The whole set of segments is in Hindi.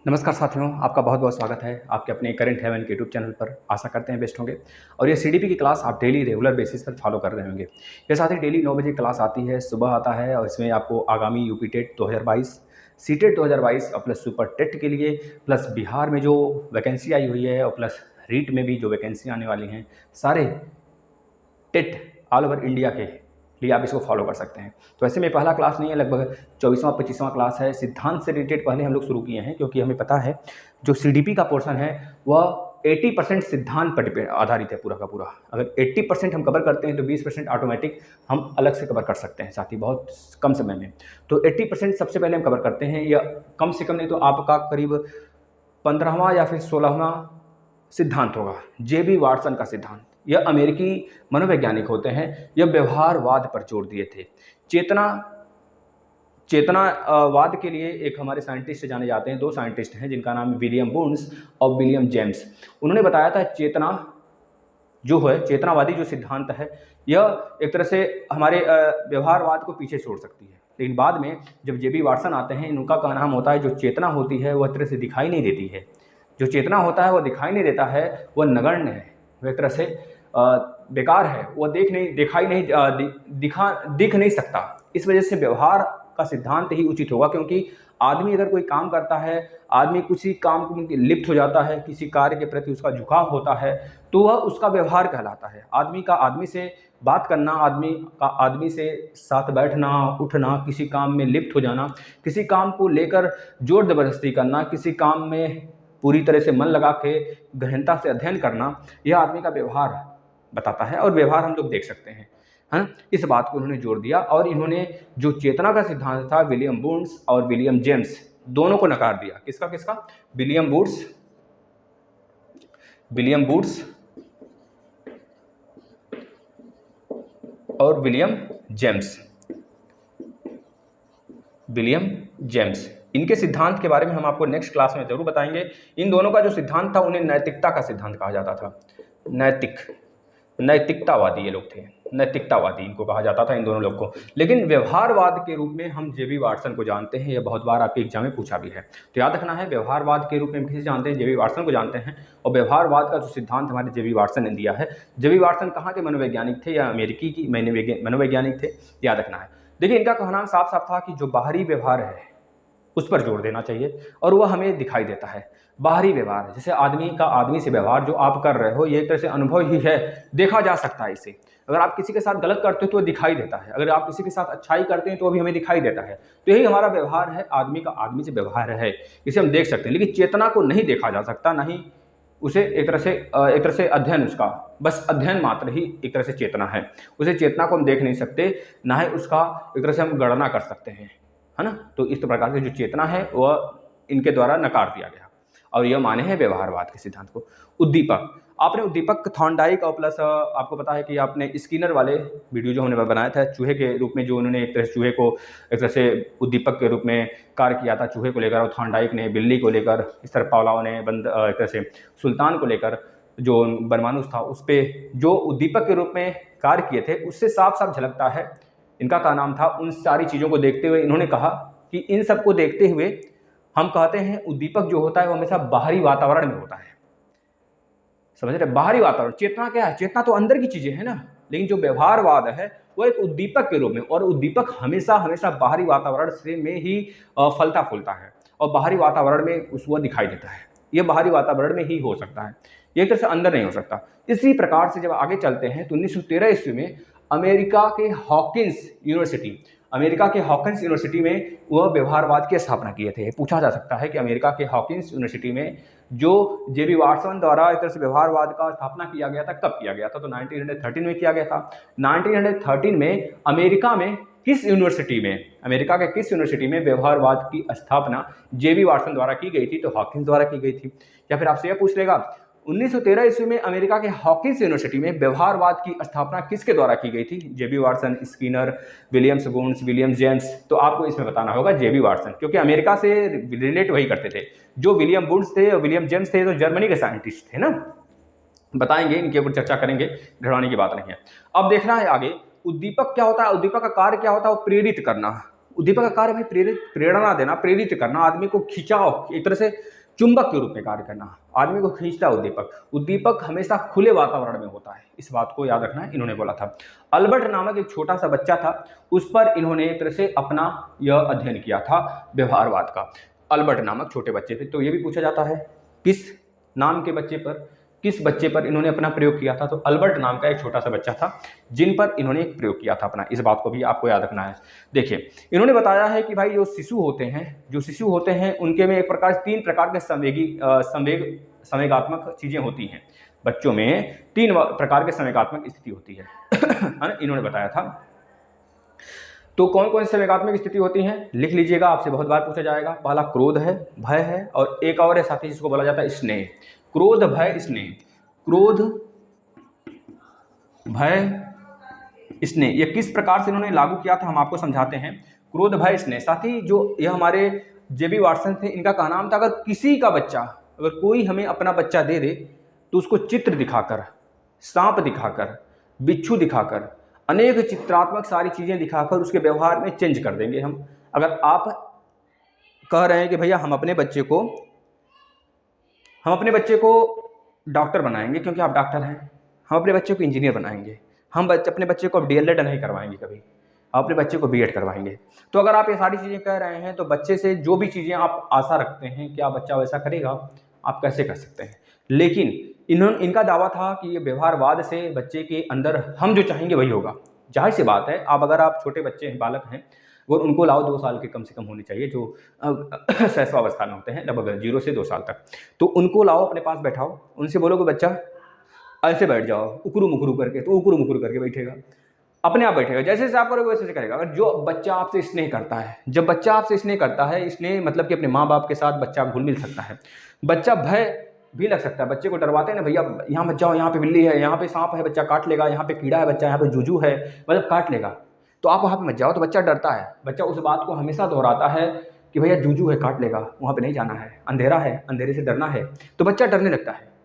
नमस्कार साथियों, आपका बहुत बहुत स्वागत है आपके अपने करंट हेवन के यूट्यूब चैनल पर। आशा करते हैं बेस्ट होंगे। और ये सीडीपी की क्लास आप डेली रेगुलर बेसिस पर फॉलो कर रहे होंगे। ये साथ ही डेली 9 बजे क्लास आती है, सुबह आता है और इसमें आपको आगामी यूपी टेट 2022, सीटेट 2022 और प्लस सुपर टेट के लिए, प्लस बिहार में जो वैकेंसी आई हुई है और प्लस रीट में भी जो वैकेंसी आने वाली हैं, सारे टेट ऑल ओवर इंडिया के लिए आप इसको फॉलो कर सकते हैं। तो ऐसे में पहला क्लास नहीं है, लगभग 24वां 25वां क्लास है। सिद्धांत से रिलेटेड पहले हम लोग शुरू किए हैं, क्योंकि हमें पता है जो सीडीपी का पोर्शन है वह 80% सिद्धांत पर आधारित है पूरा का पूरा। अगर 80% हम कवर करते हैं तो 20% ऑटोमेटिक हम अलग से कवर कर सकते हैं साथ ही बहुत कम समय में। तो 80% सबसे पहले हम कवर करते हैं, या कम से कम नहीं तो आपका करीब 15वां या फिर 16वां सिद्धांत होगा, जेबी वाटसन का सिद्धांत। यह अमेरिकी मनोवैज्ञानिक होते हैं। यह व्यवहारवाद पर जोर दिए थे। चेतनावाद के लिए एक हमारे साइंटिस्ट जाने जाते हैं, दो साइंटिस्ट हैं जिनका नाम विलियम बुर्न्स और विलियम जेम्स। उन्होंने बताया था चेतना जो है, चेतनावादी जो सिद्धांत है, यह एक तरह से हमारे व्यवहारवाद को पीछे छोड़ सकती है। लेकिन बाद में जब जेबी वाटसन आते हैं, इनका कहना होता है जो चेतना होती है वह तरह से दिखाई नहीं देती है। जो चेतना होता है वह दिखाई नहीं देता है, वह नगण्य है, वह एक तरह से बेकार है, वह दिख नहीं सकता। इस वजह से व्यवहार का सिद्धांत ही उचित होगा, क्योंकि आदमी अगर कोई काम करता है, आदमी किसी काम में लिप्त हो जाता है, किसी कार्य के प्रति उसका झुकाव होता है, तो वह उसका व्यवहार कहलाता है। आदमी का आदमी से बात करना, आदमी का आदमी से साथ बैठना, उठना, किसी काम में लिप्त हो जाना, किसी काम को लेकर जोर जबरदस्ती करना, किसी काम में पूरी तरह से मन लगा के गहनता से अध्ययन करना, यह आदमी का व्यवहार बताता है। और व्यवहार हम लोग देख सकते हैं, है ना। इस बात को उन्होंने जोड़ दिया और इन्होंने जो चेतना का सिद्धांत था, विलियम बुर्न्स और विलियम जेम्स दोनों को नकार दिया। किसका किसका? विलियम बुर्न्स और विलियम जेम्स। इनके सिद्धांत के बारे में हम आपको नेक्स्ट क्लास में जरूर बताएंगे। इन दोनों का जो सिद्धांत था उन्हें नैतिकता का सिद्धांत कहा जाता था। नैतिकतावादी ये लोग थे, नैतिकतावादी इनको कहा जाता था इन दोनों लोग को। लेकिन व्यवहारवाद के रूप में हम जेबी वाटसन को जानते हैं। यह बहुत बार आपके एग्जाम में पूछा भी है, तो याद रखना है। व्यवहारवाद के रूप में किसे जानते हैं? जेबी वाटसन को जानते हैं। और व्यवहारवाद का जो सिद्धांत हमारे जेबी वाटसन ने दिया है। जेबी वाटसन कहाँ के मनोवैज्ञानिक थे? या अमेरिकी की मनोवैज्ञानिक थे, याद रखना है। देखिए, इनका कहना साफ साफ था कि जो बाहरी व्यवहार है उस पर जोर देना चाहिए, और वह हमें दिखाई देता है। बाहरी व्यवहार, जैसे आदमी का आदमी से व्यवहार जो आप कर रहे हो, ये एक तरह से अनुभव ही है, देखा जा सकता है इसे। अगर आप किसी के साथ गलत करते हो तो दिखाई देता है, अगर आप किसी के साथ अच्छाई करते हैं तो भी हमें दिखाई देता है। तो यही हमारा व्यवहार है, आदमी का आदमी से व्यवहार है, इसे हम देख सकते हैं। लेकिन चेतना को नहीं देखा जा सकता, ना ही उसे एक तरह से अध्ययन, उसका बस अध्ययन मात्र ही एक तरह से चेतना है। उसे चेतना को हम देख नहीं सकते, ना ही उसका एक तरह से हम गणना कर सकते हैं, है ना। तो इस प्रकार से जो चेतना है वह इनके द्वारा नकार दिया गया, और यह माने हैं व्यवहारवाद के सिद्धांत को। उद्दीपक, आपने उद्दीपक थॉर्नडाइक और प्लस आपको पता है कि आपने स्किनर वाले वीडियो जो हमने बनाया था, चूहे के रूप में जो उन्होंने एक तरह से चूहे को एक तरह से उद्दीपक के रूप में कार्य किया था, चूहे को लेकर। और थॉर्नडाइक ने बिल्ली को लेकर, इस तरह पावलाव ने एक तरह से सुल्तान को लेकर जो बनमानुस था उस पर जो उद्दीपक के रूप में कार्य किए थे, उससे साफ साफ झलकता है। इनका क्या नाम था? उन सारी चीज़ों को देखते हुए इन्होंने कहा कि इन सब को देखते हुए हम कहते हैं उद्दीपक जो होता है वो हमेशा बाहरी वातावरण में होता है। समझ रहे? बाहरी वातावरण। चेतना क्या है? चेतना तो अंदर की चीजें है ना। लेकिन जो व्यवहारवाद है वो एक उद्दीपक के रूप में, और उद्दीपक हमेशा हमेशा बाहरी वातावरण से में ही फलता फूलता है, और बाहरी वातावरण में वह दिखाई देता है। यह बाहरी वातावरण में ही हो सकता है, ये एक तरह से अंदर नहीं हो सकता। इसी प्रकार से जब आगे चलते हैं तो 1913 ईस्वी में अमेरिका के हॉकिंस यूनिवर्सिटी में वह व्यवहारवाद की स्थापना किए थे। पूछा जा सकता है कि अमेरिका के हॉकिंस यूनिवर्सिटी में जो जेबी वाटसन द्वारा एक तरह से व्यवहारवाद का स्थापना किया गया था, कब किया गया था? तो 1913 में किया गया था। 1913 में अमेरिका के किस यूनिवर्सिटी में व्यवहारवाद की स्थापना जेबी वाटसन द्वारा की गई थी? तो हॉकिंस द्वारा की गई थी। या फिर आपसे यह पूछ लेगा 1913 ईस्वी में अमेरिका के हॉकिंस यूनिवर्सिटी में व्यवहारवाद की स्थापना किसके द्वारा की गई थी? J B Watson, Skinner, Williams Burns, William James. तो आपको इसमें बताना होगा जेबी वाटसन, क्योंकि अमेरिका से रिलेट वही करते थे। जो विलियम बुर्न्स थे और विलियम जेम्स थे तो जर्मनी के साइंटिस्ट थे ना। बताएंगे, इनके ऊपर चर्चा करेंगे, घबराने की बात नहीं है। अब देखना है आगे उद्दीपक क्या होता है, उद्दीपक का कार्य क्या होता है? वो प्रेरित करना। उद्दीपक का कार्य में प्रेरणा देना, प्रेरित करना, आदमी को खिंचाव, एक तरह से चुंबक के रूप में कार्य करना, आदमी को खींचता उद्दीपक। उद्दीपक हमेशा खुले वातावरण में होता है, इस बात को याद रखना है, इन्होंने बोला था। अल्बर्ट नामक एक छोटा सा बच्चा था, उस पर इन्होंने एक तरह से अपना यह अध्ययन किया था व्यवहारवाद का। अल्बर्ट नामक छोटे बच्चे थे, तो ये भी पूछा जाता है किस नाम के बच्चे पर, किस बच्चे पर इन्होंने अपना प्रयोग किया था। तो अल्बर्ट नाम का एक छोटा सा बच्चा था जिन पर इन्होंने एक प्रयोग किया था अपना, इस बात को भी आपको याद रखना है। देखिए इन्होंने बताया है कि भाई जो शिशु होते हैं उनके में एक प्रकार 3 प्रकार के संवेगात्मक चीजें होती हैं। बच्चों में 3 प्रकार के संवेगात्मक स्थिति होती है ना, इन्होंने बताया था। तो कौन कौन सी संवेगात्मक स्थिति होती हैं, लिख लीजिएगा, आपसे बहुत बार पूछा जाएगा। पहला क्रोध है, भय है, और एक और है साथी जिसको बोला जाता है स्नेह। क्रोध, भय, स्नेह। क्रोध, भय, स्नेह, ये किस प्रकार से इन्होंने लागू किया था हम आपको समझाते हैं। क्रोध, भय, स्नेह। साथी जो ये हमारे जेबी वाटसन थे, इनका कहा नाम था, अगर किसी का बच्चा, अगर कोई हमें अपना बच्चा दे दे तो उसको चित्र दिखाकर, सांप दिखाकर, बिच्छू दिखाकर, अनेक चित्रात्मक सारी चीज़ें दिखाकर उसके व्यवहार में चेंज कर देंगे हम। अगर आप कह रहे हैं कि भैया हम अपने बच्चे को डॉक्टर बनाएंगे क्योंकि आप डॉक्टर हैं, हम अपने बच्चे को इंजीनियर बनाएंगे, हम अपने बच्चे को डीएलएड नहीं करवाएंगे कभी, आप अपने बच्चे को बीएड करवाएंगे। तो अगर आप ये सारी चीज़ें कह रहे हैं तो बच्चे से जो भी चीज़ें आप आशा रखते हैं कि आप बच्चा वैसा करेगा, आप कैसे कर सकते हैं। लेकिन इनका दावा था कि ये व्यवहारवाद से बच्चे के अंदर हम जो चाहेंगे वही होगा। जाहिर सी बात है, अगर आप छोटे बच्चे हैं, बालक हैं, और उनको लाओ 2 साल के कम से कम होने चाहिए, जो शैशवावस्था में होते हैं, लगभग 0 से 2 साल तक। तो उनको लाओ अपने पास बैठाओ, उनसे बोलो कि बच्चा ऐसे बैठ जाओ, उकरू मुकरू करके, तो उकरू मुकरू करके बैठेगा, अपने आप बैठेगा। जैसे जैसे आप करोगे वैसे वैसे करेगा। अगर जो बच्चा आपसे स्नेह करता है, जब बच्चा आपसे स्नेह करता है, स्नेह मतलब कि अपने माँ बाप के साथ बच्चा घुल मिल सकता है। बच्चा भय भी लग सकता है, बच्चे को डरवाते हैं ना, भैया यहाँ मत जाओ, यहाँ पे बिल्ली है, यहाँ पे सांप है, बच्चा काट लेगा, यहाँ पे कीड़ा है, बच्चा यहाँ पे जूजू है, मतलब काट लेगा, तो आप वहाँ पे मत जाओ। तो बच्चा डरता है, बच्चा उस बात को हमेशा दोहराता है कि भैया जूजू है, काट लेगा, वहाँ पे नहीं जाना है, अंधेरा है, अंधेरे से डरना है, तो बच्चा डरने लगता है।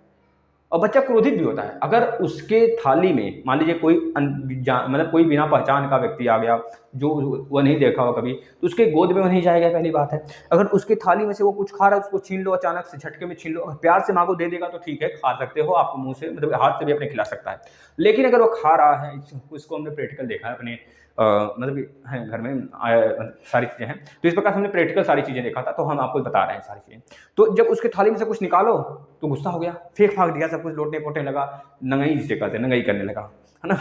और बच्चा क्रोधित भी होता है। अगर उसके थाली में मान लीजिए कोई मतलब कोई बिना पहचान का व्यक्ति आ गया जो वह नहीं देखा हो कभी, तो उसके गोद में वो नहीं जाएगा, पहली बात है। अगर उसके थाली में से वो कुछ खा रहा है, उसको छीन लो, अचानक से झटके में छीन लो, प्यार से मांगो दे देगा तो ठीक है, खा सकते हो, आपको मुंह से मतलब हाथ से भी अपने खिला सकता है। लेकिन अगर वो खा रहा है, इसको हमने प्रैक्टिकल देखा है अपने मतलब है घर में सारी चीज़ें हैं, तो इस प्रकार हमने प्रैक्टिकल सारी चीज़ें देखा था, तो हम आपको बता रहे हैं सारी चीज़ें। तो जब उसके थाली में से कुछ निकालो तो गुस्सा हो गया, फेंक फाक दिया, सब कुछ लोटने पोटने लगा, नंगई जिसे कहते हैं, नंगई करने लगा, है ना,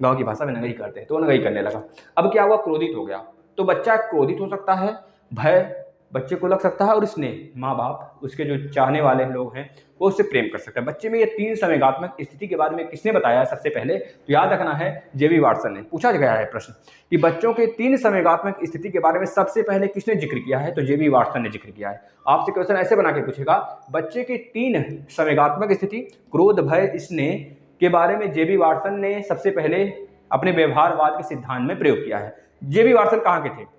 गाँव की भाषा में नंगई करते हैं, तो नंगई करने लगा। अब क्या हुआ, क्रोधित हो गया। तो बच्चा क्रोधित हो सकता है, भय बच्चे को लग सकता है, और स्नेह माँ बाप, उसके जो चाहने वाले लोग हैं, वो उससे प्रेम कर सकते हैं। बच्चे में ये 3 संवेगात्मक स्थिति के बारे में किसने बताया है सबसे पहले, तो याद रखना है जेबी वाटसन ने। पूछा गया है प्रश्न कि बच्चों के 3 संवेगात्मक स्थिति के बारे में सबसे पहले किसने जिक्र किया है, तो जेबी वाटसन ने जिक्र किया है। आपसे क्वेश्चन ऐसे बना के पूछेगा, बच्चे की 3 संवेगात्मक स्थिति क्रोध, भय, स्नेह के बारे में जेबी वाटसन ने सबसे पहले अपने व्यवहारवाद के सिद्धांत में प्रयोग किया है। जेबी वाटसन कहाँ के थे,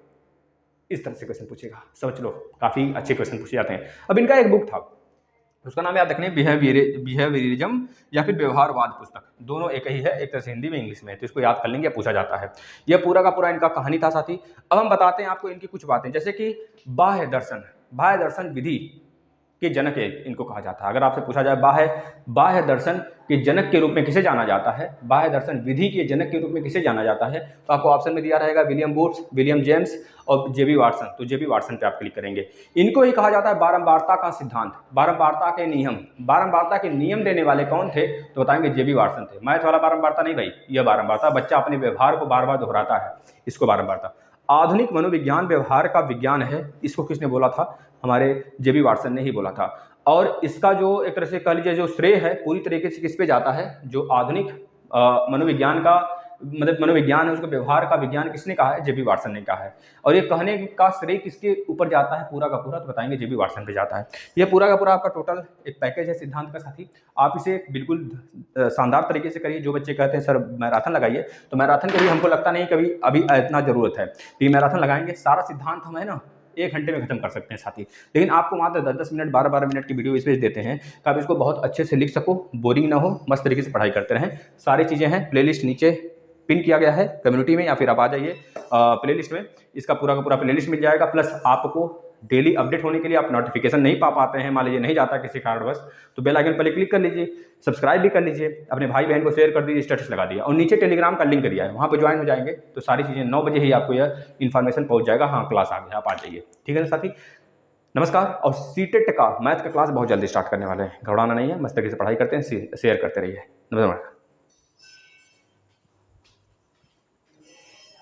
इस तरह से क्वेश्चन पूछेगा, समझ लो, काफ़ी अच्छे क्वेश्चन पूछे जाते हैं। अब इनका एक बुक था, उसका नाम याद रखने, बिहेवियरिज्म या फिर व्यवहारवाद पुस्तक, दोनों एक ही है, एक तरह से हिंदी में इंग्लिश में है, तो इसको याद कर लेंगे, पूछा जाता है। यह पूरा का पूरा इनका कहानी था साथी। अब हम बताते हैं आपको इनकी कुछ बातें, जैसे कि बाह्य दर्शन विधि के जनक इनको कहा जाता है। अगर आपसे पूछा जाए बाह्य दर्शन के जनक के रूप में किसे जाना जाता है, बाह्य दर्शन विधि के जनक के रूप में किसे जाना जाता है, तो आपको ऑप्शन में दिया रहेगा विलियम बूट्स, विलियम जेम्स और जेबी वाटसन। तो जेबी वाटसन पे आप क्लिक करेंगे। इनको ही कहा जाता है बारंबारता का सिद्धांत, बारंबारता के नियम। बारंबारता के नियम देने वाले कौन थे, तो बताएंगे जेबी वाटसन थे। मैथ वाला बारंबारता नहीं भाई, यह बारंबारता, बच्चा अपने व्यवहार को बार बार दोहराता है, इसको बारंबारता। आधुनिक मनोविज्ञान व्यवहार का विज्ञान है, इसको किसने बोला था, हमारे जेबी वाटसन ने ही बोला था। और इसका जो एक तरह से कह लीजिए जो श्रेय है पूरी तरीके से किस पे जाता है, जो आधुनिक मनोविज्ञान का मतलब मनोविज्ञान है, उसको व्यवहार का विज्ञान किसने कहा है, जेबी वाटसन ने कहा है। और ये कहने का श्रेय किसके ऊपर जाता है पूरा का पूरा, तो बताएंगे जेबी वाटसन पे जाता है। ये पूरा का पूरा आपका टोटल एक पैकेज है सिद्धांत का साथी। आप इसे बिल्कुल शानदार तरीके से करिए। जो बच्चे कहते हैं सर मैराथन लगाइए, तो मैराथन के भी हमको लगता नहीं कभी अभी इतना ज़रूरत है कि मैराथन लगाएंगे, सारा सिद्धांत हम है ना 1 घंटे में खत्म कर सकते हैं साथी। लेकिन आपको मात्र 10-10 मिनट 12-12 मिनट की वीडियो इसमें देते हैं कि आप इसको बहुत अच्छे से लिख सको, बोरिंग ना हो, मस्त तरीके से पढ़ाई करते रहें। सारी चीज़ें हैं, प्लेलिस्ट नीचे पिन किया गया है कम्युनिटी में, या फिर आप आ जाइए प्लेलिस्ट में, इसका पूरा का पूरा प्लेलिस्ट मिल जाएगा। प्लस आपको डेली अपडेट होने के लिए आप नोटिफिकेशन नहीं पा पाते हैं, मान लीजिए नहीं जाता किसी कारणवश, तो बेल आइकन पर क्लिक कर लीजिए, सब्सक्राइब भी कर लीजिए, अपने भाई बहन को शेयर कर दीजिए, स्टेटस लगा दिया, और नीचे टेलीग्राम का लिंक दिया है, वहाँ पर ज्वाइन हो जाएंगे तो सारी चीज़ें 9 बजे ही आपको यह इन्फॉर्मेशन पहुँच जाएगा, हाँ क्लास आ गया, आप आ जाइए। ठीक है ना साथी, नमस्कार। और सीटेट का मैथ का क्लास बहुत जल्दी स्टार्ट करने वाले हैं, घबराना नहीं है, मस्त तरीके से पढ़ाई करते हैं, शेयर करते रहिए। नमस्कार।